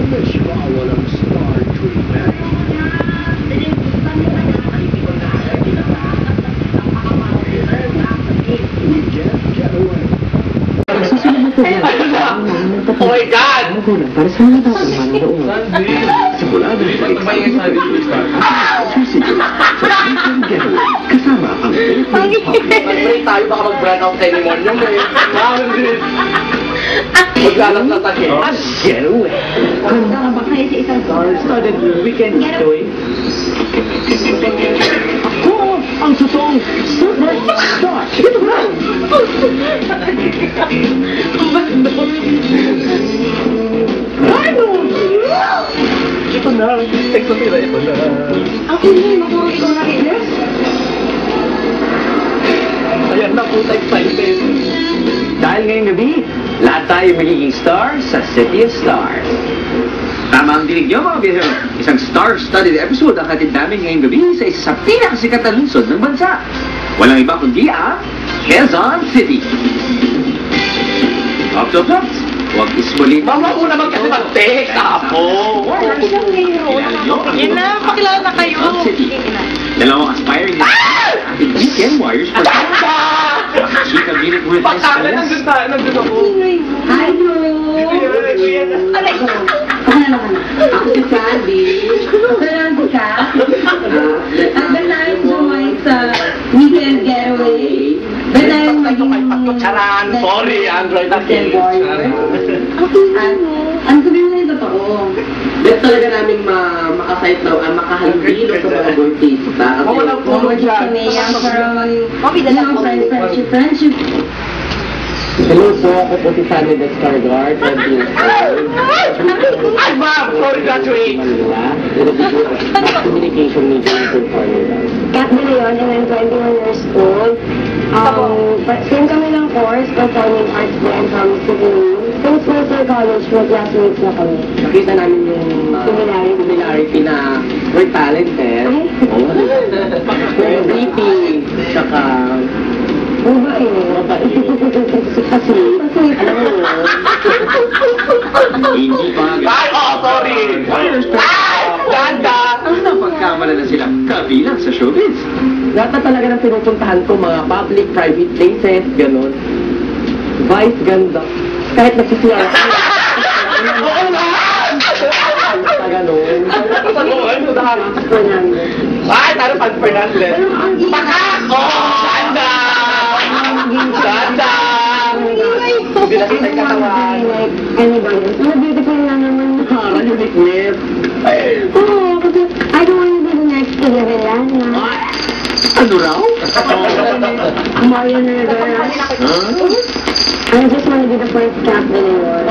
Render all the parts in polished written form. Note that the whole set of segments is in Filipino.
Medyo bawal ang star treatment. Weekend getaway. Oh my God! Para sa mga bata naman doon. Simula na rin Weekend getaway. Kasama ang Mag-break tayo, baka mag-brand out tayo ni Monyo mo eh. Maglalaglatak eh. getaway. Tama ba kayo sa isang Started weekend getaway. Ako ang totoong superstar. Ito na! Ito na. Ito na. Ako yun, matulog ikaw na rin. Ayan na po excited. Dahil ngayong gabi, lahat tayo magiging star sa City of Stars. Tama ang dinig niyo mga bihero. Isang star-studded episode ang hatid namin ngayong gabi sa isa sa pinakasikat na lungsod ng bansa. Walang iba kundi ang Quezon City. Ops. Huwag ismuli. Mama ko naman kasi mag-take ako. Yan na, pakilala na kayo. Quezon City. Dalawang aspiring na ating weekend warriors for Chika Minute with Pagkala nandun ako. Hi, bro. Aray ko. Ako si Sandy. Sandy ka. At banayin sumay sa weekend getaway. Banayin maging... Charan! Sorry, Android natin. Ang sabihin mo na yung totoo. Bet talaga naming makasite na makahalino sa mga birthdaysta. Walang puno dyan. Friendship. Hello po, ako po si Sunny Descargar, 20 years old. Ay, ma'am! Sorry, graduate! Manila. Communication major in California. Kat De Leon, and I'm 21 years old. Same kami ng course, Performing Arts din from Cebu. Since nasa college, mag-classmates na kami. Nakita namin yung similarity na we're talented. We're witty, tsaka kasi, alam mo, Hindi pa Ay, sorry! Ganda! Ang napagkamala na sila kabilang sa showbiz. lahat talaga ng pinupuntahan ko, mga public, private places, gano'n. Vice, ganda. Kahit nagsisiyar ako. Oo nga! Sa gano'n. Ay, taro Pag Fernandez. Baka! Oh! Ganda! Ganda! Bilang sa katawan. Anybody. Ano beautiful na naman. Parang uniqueness. Oo, kasi I don't want to be the next to Gavilana. Ano raw? Marian Rivera. I just want to be the first cat de Leon.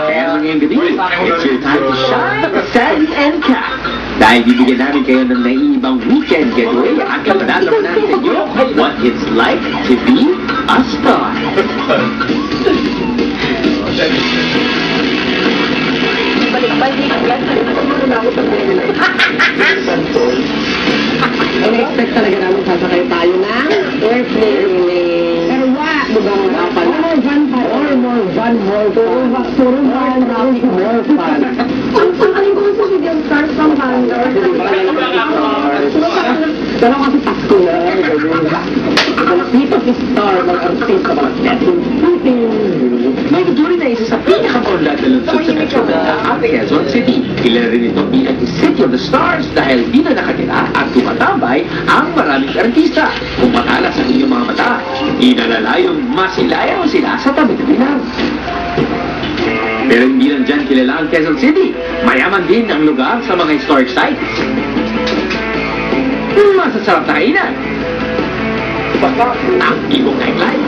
Kaya ngayong gabi, it's your time to shine, Sandy and Kat. Dahil bibigyan namin kayo ng naiibang weekend getaway at kapadalaman namin sa inyo what it's like to be a star. Na-expect talaga namin sasakay tayo ng airplane. Pero what? Diba mga kapal? More fun pa. More fun. Puro van, traffic, more fun. Ang aling ko sa video stars from Bandor. Pero kasi Pasko na. Malapit si star ng artista mga setting. May tutuloy na isa sa pinakapaunlad na lungsod sa Metro ang Quezon City. Kilala rin ito bilang City of the Stars dahil dito nakatira at tumatambay ang maraming artista. Kung matalas ang inyong mga mata, inalalayong masilayaw sila sa tabi-tabi lang. Pero hindi lang dyan kilala ang Quezon City. Mayaman din ang lugar sa mga historic sites. Masasarap na kainan. Ang ibong nightlife.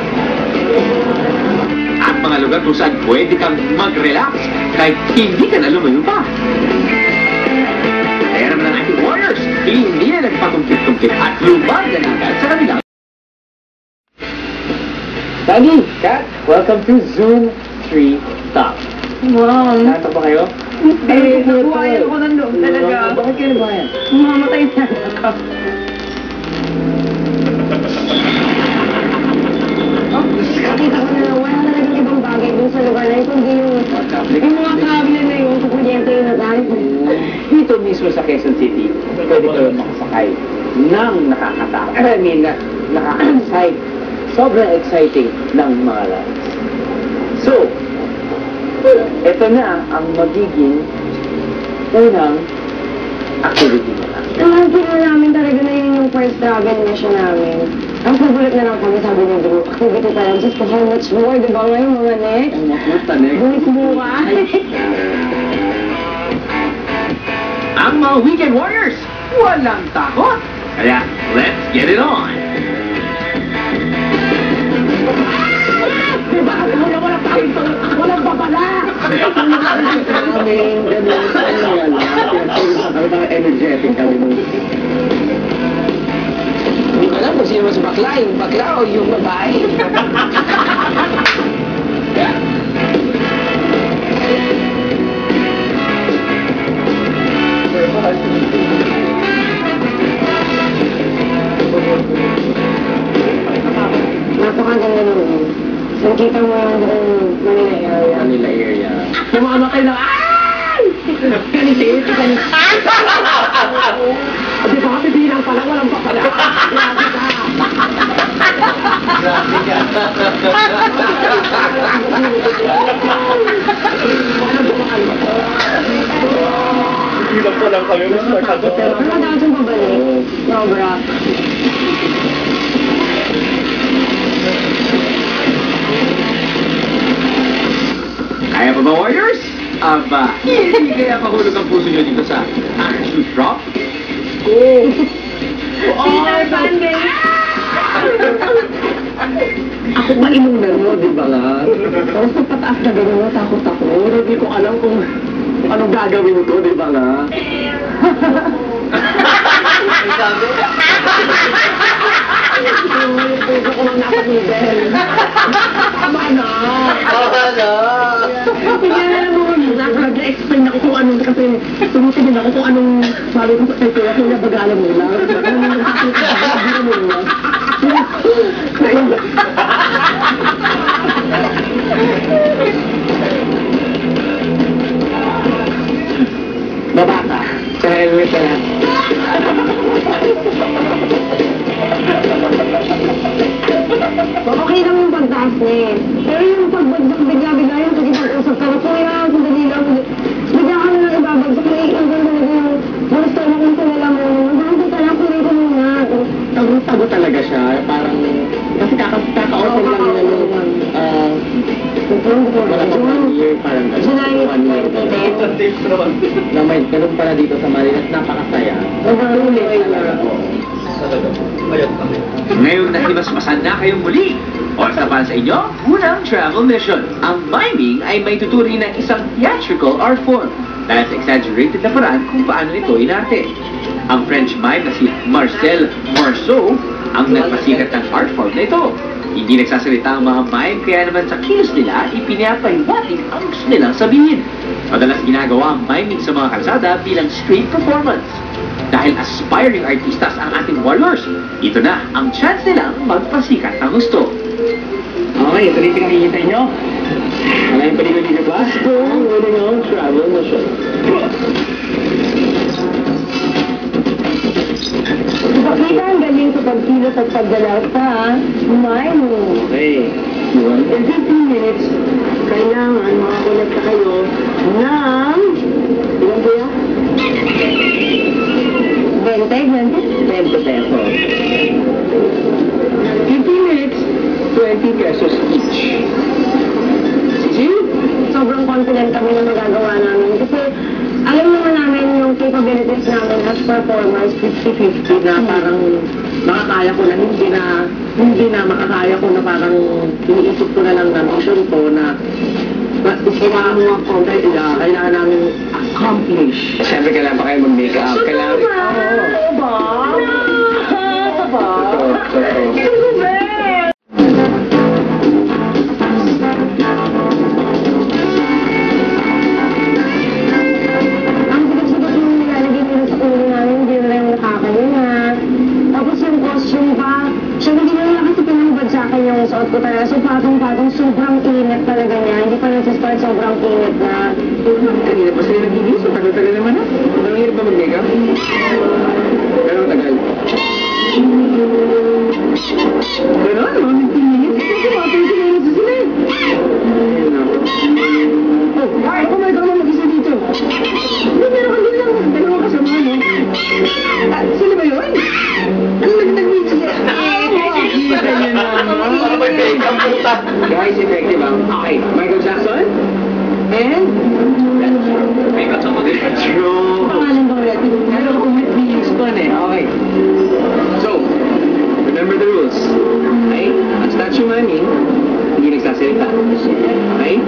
At mga lugar kung saan pwede kang mag-relax kahit hindi ka na lumayo pa. Kaya naman ang ating warriors, hindi na nagpatumpit-tumpit at lumag na agad sa kanila. Dagi, Kat, welcome to Zoom 3 Top. Wow. Nata ba kayo? Nabuhayan ko ng loob talaga. Bakit kayo nabuhayan? Mamatay na ako. Nakita ko na wala talagang ibang bagay dun sa lugar na yun, kundi yung mga kable na yung kukuliyan mismo sa Quezon City, pwede kayo makasakay ng nakakatakot. I mean, nakaka-excite. Sobrang exciting ng mga rides. So, ito na ang magiging unang activity na lang. Ang kino namin talaga na yun yung first travel mission namin. Ang favorite na lang kami, sabi ng group, activity pa lang, just how much more, di ba ngayon mga nek? Ang makuta, Nek. Buwis bukas. Ang mga weekend warriors, walang takot. Kaya, let's get it on. Diba? Wala tayong walang babala! Aming ganun sa wala. Kaya kami energetic kami mo. Hindi ko alam kung sino mas bakla, yung bakla o yung babae. Napakaganda naman. Nakita mo yung buong Manila area. Manila area. Namamatay na, ay! Kanitit, kanitit. Di ba kami bilang pala, walang bakala. Grabe ka. Ilang pa lang kami, Mr. Kato. Pero dapat yung pabalik. Sobra. Kaya pa ba, warriors? Aba, hindi kaya mahulog ang puso nyo dito sa shoe drop? Peter Pan, baby. Ako mainom na mo, di ba nga? Tapos pagpataas na gano'n, takot ako. Hindi ko alam kung anong gagawin ko, di ba nga? Yung puso ko lang nasa middle. Tama na! Kaya alam mo, nag-explain ako kung anong, kasi tumutingin ako kung anong sabi ko sa kuya, kuya bagala mo lang. Anong nakakita ko, bagala mo lang. Baba ka. Sa helmet ka lang. Okay lang yung pagtaas niya eh. Pero yung pagbagsak bigla-bigla yung pagkipag-usap ka, kuya, sandali lang. Bigla ka na lang ibabagsak, naiilang ka talaga yung gusto mo kung sila mo. Nagdahil ka lang, kuya ko muna. Tago talaga siya. Parang, kasi kaka-order lang nila yung, wala pa 1 year, parang July 1 year. 2010. Na may ganun pala dito sa Marinas, napakasaya. Overall, Talaga po. Ngayong nahimasmasan na kayong muli, oras na para sa inyo, unang travel mission. Ang miming ay may tuturing ng isang theatrical art form dahil sa exaggerated na paraan kung paano ito inarte. Ang French mime na si Marcel Marceau ang nagpasikat ng art form na ito. Hindi nagsasalita ang mga mime, kaya naman sa kilos nila, ipinapahiwatig ang gusto nilang sabihin. Madalas ginagawa ang miming sa mga kalsada bilang street performance. Dahil aspiring artistas ang ating warriors, ito na ang chance nilang magpasikat ng gusto. Okay, ito rin pinakikita nyo. Wala yung pelikula dito ba? Ang winning ang travel mission. Pakita ang galing sa pagkilos at paggalaw sa mime. Okay. Yun. In 15 minutes, kailangan makakolekta kayo ng... Ilan po yan? 20 pesos. 15 minutes, 20 pesos each. sobrang confident kami na magagawa namin. Kasi alam naman namin yung capabilities namin as performers, 50-50 na parang makakaya ko na, hindi na makakaya ko na parang iniisip ko na lang na mission ko na kailangan mo ako, kailangan namin accomplish. Siyempre, kailangan pa kayo mag-makeup. Kailangan... Oo ba? Ang sigat-sigat yung nilalagay nila sa ulo namin, hindi na lang nakakalinga. Tapos yung costume pa, siya hindi na lang kasi pinahubad sa akin yung yung suot ko talaga. So, patong-patong, sobrang init talaga niya. Hindi pa nagsistart, sobrang init na. Kanina pa sila nagigising. Tagal-tagal naman na. Ang hirap ba mag-makeup? Gano'ng tagal? Gano'n? Mga 15 minutes? Kasi mga 30 minutes na sila eh. Ayun ako. Oh, ay, kumain ka naman mag-isa dito. Hindi, meron ka din lang. Dalawa kasama mo. Sila ba yun? Ano nag-meet sila? Kita niyo naman. Para may makeup puta. Guys, effective ah. Okay, Michael Jackson. And... Makeup sa mga True. Pangalan ba ulit? Pero kung may feelings pa eh. Okay. So, remember the rules. Okay? Ang statue mami, hindi nagsasalita. Okay?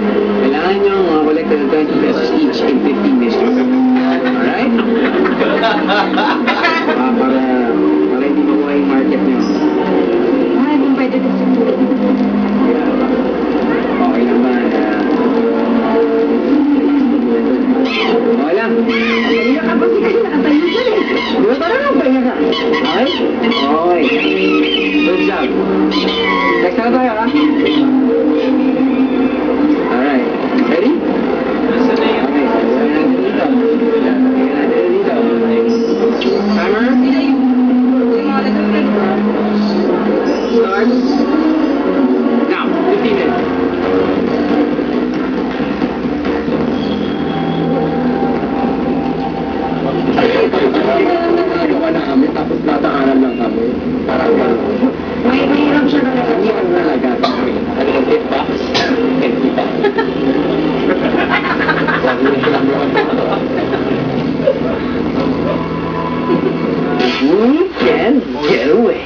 Kailangan nyo mga collected ng 20 pesos each in 15 minutes. Alright? Para hindi makuha yung market nyo. Ay, kung pwede din sa Okay lang ba? Okay lang. Kaya ka ba kasi nakatayo dyan eh. Di ba parang pahinga ka? Okay? Okay. Good job. Next na tayo, ha? Alright. Ready? Okay. Sabi natin dito. Sabi natin dito. Timer? Starts. Now, 15 minutes. Ginawa na kami, tapos nataanan lang kami. Parang May hirap siya talaga. hindi ang nalaga. Ano yung tip box? Empty box. We can get away.